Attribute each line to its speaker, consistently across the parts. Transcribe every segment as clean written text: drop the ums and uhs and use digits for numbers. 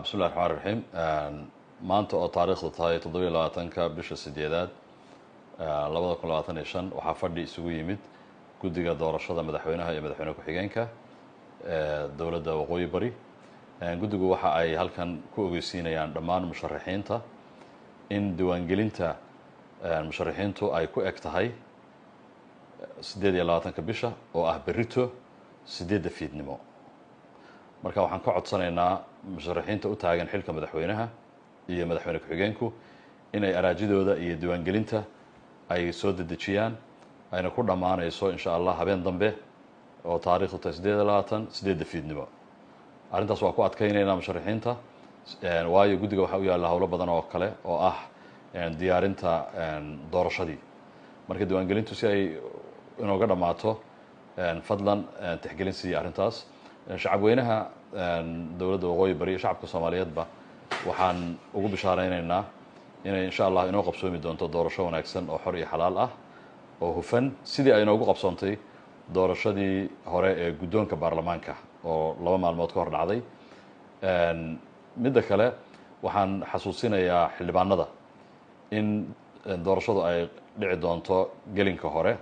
Speaker 1: بسم الله الرحمن الرحيم maanta oo taariikhdu tahay 27ka bisha 8aad 2025 waxaa fadhi isugu yimid guddiga doorashada madaxweynaha iyo madaxweyne ku-xigeenka dowladda waqooyi bari guddigu waxa ay halkan ku ogeysiinayaan dhammaan musharaxiinta in diiwaangelinta musharaxiintu ay ku eg tahay 28ka bisha oo ah berrito 8 fiidnimo marka waxaan ka codsanaynaa musharaxiinta u taagan xilka madaxweynaha iyo madaxweyne ku-xigeenku inay araajidooda iyo diiwaangelinta ay soo dedejiyaan ayna ku dhammaanayso insha allah habeen dambe oo taariikhdu tahay 8 fiidnimo arrintaas waa ku adkaynaynaa musharaxiinta waayo guddiga waxaa u yaalla howlo badan oo kale oo ah diyaarinta doorashadii marka diiwaangelintu si ay inooga dhammaato fadlan tixgelin siiya arrintaas shacabweynaha dowladda waqooyi bari iyo shacabka soomaaliyeedba waxaan ugu bishaaraynaynaa inay insha allah inoo qabsoomi doonto doorasho wanaagsan oo xor iyo xalaal ah oo hufan sidii ay inoogu qabsoontay doorashadii hore ee guddoonka baarlamaanka oo 2 maalmood ka hor dhacday midda kale waxaan xasuusinayaa xildhibaanada in doorashadu ay dhici doonto gelinka hore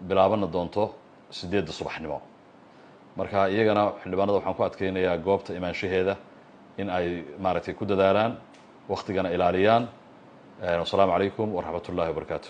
Speaker 1: bilaabana doonto 8 subaxnimo marka iyagana xildhibaanada waxaan ku adkeynayaa goobta imaanshaheeda in ay maaragtay ku dadaalaan waqtigana ilaaliyaan wassalaamu calaykum waraxmat ullahi wabarakaatu